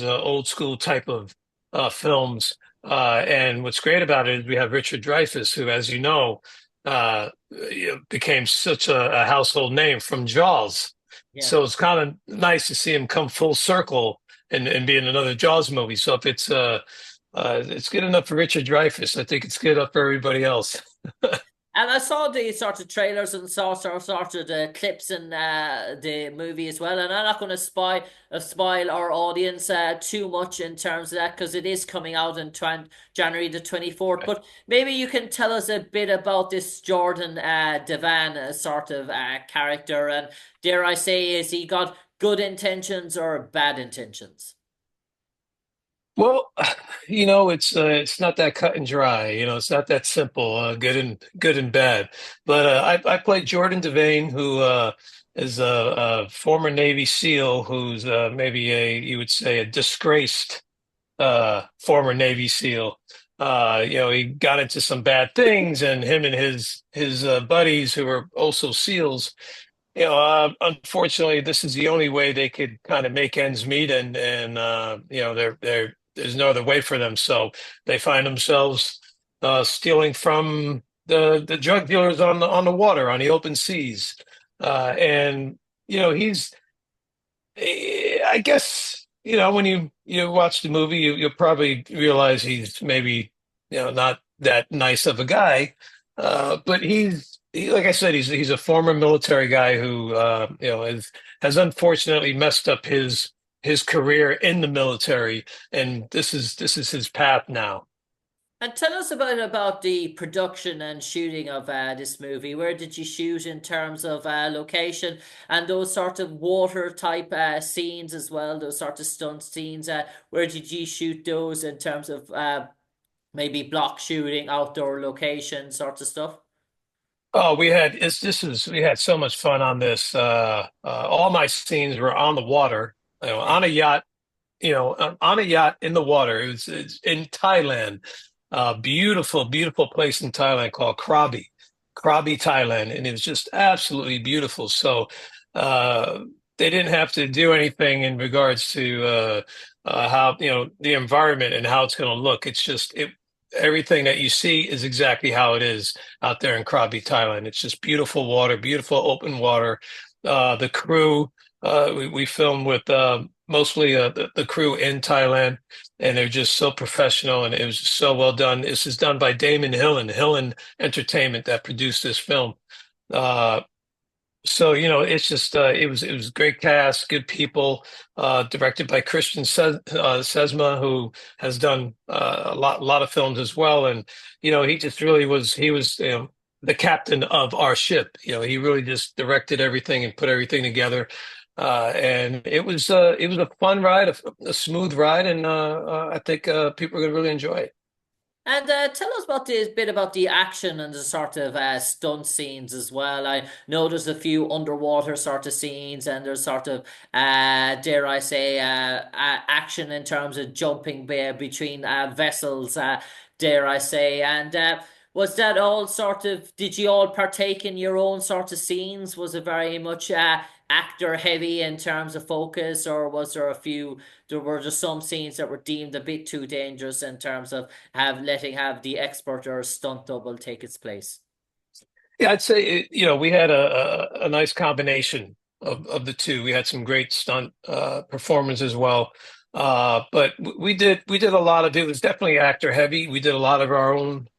old school type of films. And what's great about it is we have Richard Dreyfuss, who, as became such a household name from Jaws. Yeah. So it's kind of nice to see him come full circle and be in another Jaws movie. So if it's good enough for Richard Dreyfuss, I think it's good enough for everybody else. And I saw the sort of trailers and saw sort of the clips in the movie as well. And I'm not going to spoil our audience too much in terms of that because it is coming out on January the 24th. But maybe you can tell us a bit about this Jordan Devane sort of character. And dare I say, is he got good intentions or bad intentions? Well, it's not that cut and dry. It's not that simple. Good and bad. But I played Jordan Devane, who is a former Navy SEAL, who's maybe you would say a disgraced former Navy SEAL. He got into some bad things, and him and his buddies, who are also SEALs. Unfortunately, this is the only way they could kind of make ends meet, there's no other way for them. So they find themselves stealing from the drug dealers on the water, on the open seas, and he's. I guess when you watch the movie, you'll probably realize he's maybe not that nice of a guy, but like I said, he's a former military guy who has unfortunately messed up his career in the military, and this is his path now. And tell us about the production and shooting of this movie. Where did you shoot in terms of location and those sort of water type scenes as well? Those sort of stunt scenes. Where did you shoot those in terms of maybe block shooting, outdoor location sort of stuff? Oh, we had so much fun on this. All my scenes were on the water, Yeah. on a yacht, on a yacht in the water. It's in Thailand. Beautiful, beautiful place in Thailand called Krabi, Thailand, and it was just absolutely beautiful. So uh, they didn't have to do anything in regards to how the environment and how it's going to look. Everything that you see is exactly how it is out there in Krabi, Thailand. It's just beautiful water, beautiful open water. The crew, we filmed with mostly the crew in Thailand, and they're just so professional, and it was just so well done. This is done by Damon Hillen Entertainment that produced this film. Uh, so it's just it was a great cast, good people, directed by Christian Sesma, who has done a lot of films as well, and he just really was the captain of our ship. He really just directed everything and put everything together, and it was a fun ride, a smooth ride, and I think people are going to really enjoy it. And tell us about this bit about the action and the sort of stunt scenes as well. I know there's a few underwater sort of scenes, and there's sort of, dare I say, action in terms of jumping between vessels, dare I say. And was that all sort of, did you all partake in your own sort of scenes? Was it very much actor heavy in terms of focus, or was there a few, there were just some scenes that were deemed a bit too dangerous in terms of have the expert or stunt double take its place? Yeah, I'd say we had a nice combination of the two. We had some great stunt performers as well, but we did a lot of it. Was definitely actor heavy. We did a lot of our own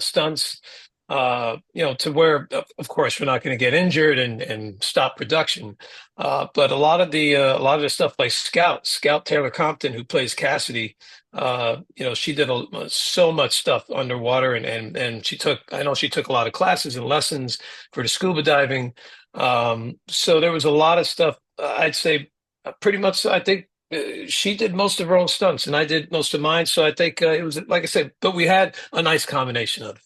stunts, to where of course we're not going to get injured and stop production. But a lot of the stuff like Scout Taylor Compton, who plays Cassidy. She did so much stuff underwater, and I know she took a lot of classes and lessons for the scuba diving. So there was a lot of stuff. I'd say pretty much. I think she did most of her own stunts, and I did most of mine. So I think it was like I said, but we had a nice combination of it.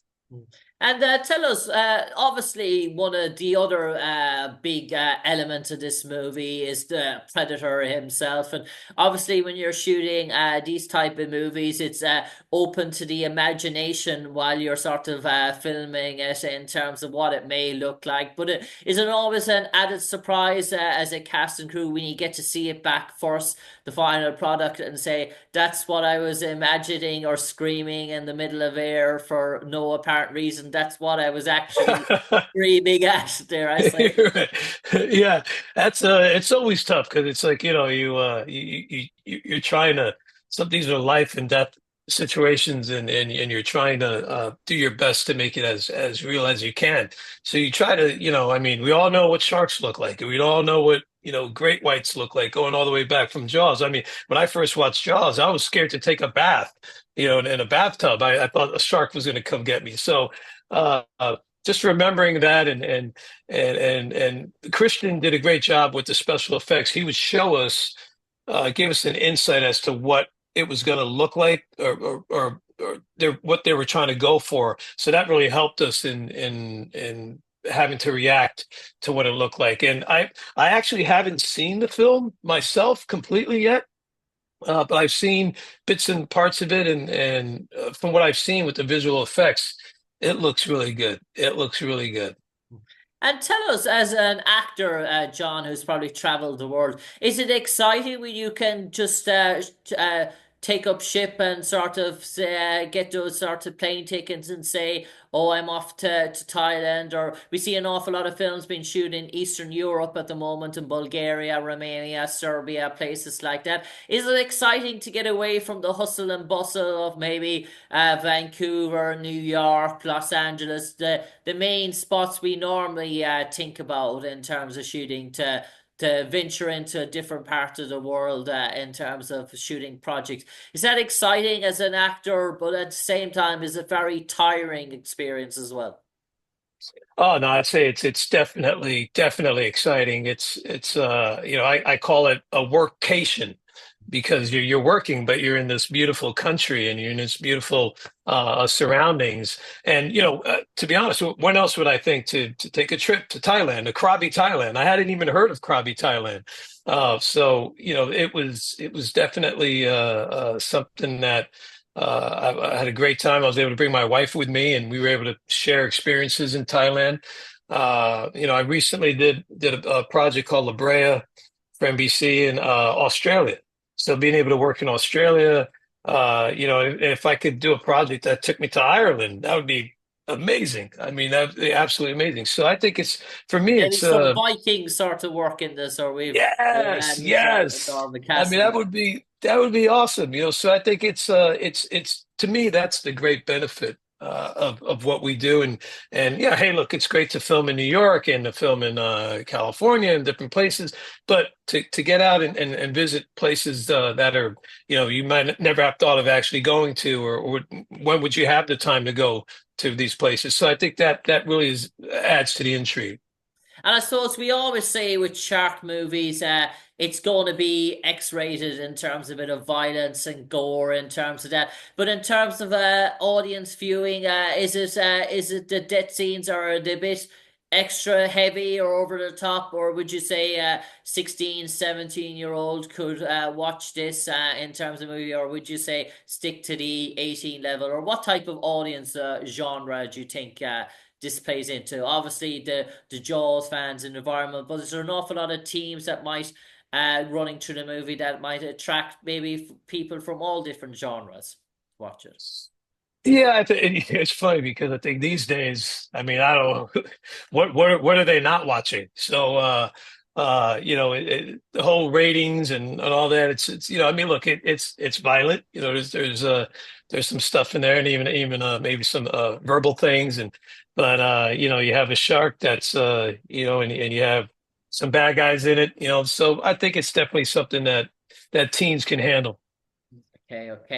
And tell us, obviously, one of the other big elements of this movie is the predator himself. And obviously, when you're shooting these type of movies, it's open to the imagination while you're sort of filming it in terms of what it may look like. But is it always an added surprise as a cast and crew when you get to see it back first, the final product, and say, that's what I was imagining or screaming in the middle of air for no apparent reason. That's what I was actually screaming at, dare I say. Yeah, that's it's always tough because it's like, you're trying to, some these are life and death situations, and you're trying to do your best to make it as real as you can. So you try to, I mean, we all know what sharks look like. We all know what, great whites look like, going all the way back from Jaws. I mean, when I first watched Jaws, I was scared to take a bath, in a bathtub. I thought a shark was going to come get me. So just remembering that, and Christian did a great job with the special effects. He would show us, give us an insight as to what it was going to look like, or what they were trying to go for. So that really helped us in having to react to what it looked like. And I actually haven't seen the film myself completely yet. But I've seen bits and parts of it, and from what I've seen with the visual effects, it looks really good. It looks really good. And tell us, as an actor, John, who's probably traveled the world, is it exciting when you can just take up ship and sort of get those sort of plane tickets and say, "Oh, I'm off to Thailand"? Or we see an awful lot of films being shot in Eastern Europe at the moment, in Bulgaria, Romania, Serbia, places like that. Is it exciting to get away from the hustle and bustle of maybe Vancouver, New York, Los Angeles, the main spots we normally think about in terms of shooting, to venture into a different part of the world in terms of shooting projects? Is that exciting as an actor, but at the same time, is a very tiring experience as well? Oh no, I'd say it's definitely exciting. It's I call it a workcation because you're working, but you're in this beautiful country and you're in this beautiful surroundings. And to be honest, when else would I think to take a trip to Thailand, to Krabi, Thailand? I hadn't even heard of Krabi, Thailand. So it was definitely something that I had a great time. I was able to bring my wife with me, and we were able to share experiences in Thailand. I recently did a project called La Brea for NBC in Australia. So being able to work in Australia, if I could do a project that took me to Ireland, that would be amazing. I mean, that would be absolutely amazing. So I think it's, for me, Maybe it's some Viking sort of work in this, or we've yes, yes. or the I mean, castle. that would be awesome. So I think it's to me that's the great benefit of what we do. And yeah, hey, look, it's great to film in New York and to film in California and different places, but to get out and visit places that are, you might never have thought of actually going to, or when would you have the time to go to these places? So I think that really adds to the intrigue. And I suppose we always say with shark movies, it's going to be X-rated in terms of a bit of violence and gore in terms of that. But in terms of audience viewing, is it the death scenes are they a bit extra heavy or over the top, or would you say 16, 17-year-old could watch this in terms of movie, or would you say stick to the 18 level, or what type of audience genre do you think this plays into? Obviously, the Jaws fans and environment, but is there an awful lot of teams that might running through the movie that might attract maybe people from all different genres to watch it? Yeah, I think it's funny because I think these days, I mean, I don't know what are they not watching? So the whole ratings and all that. It's I mean, look, it's violent. There's some stuff in there, and even maybe some verbal things, but you have a shark that's and you have some bad guys in it. So I think it's definitely something that teens can handle. Okay, okay.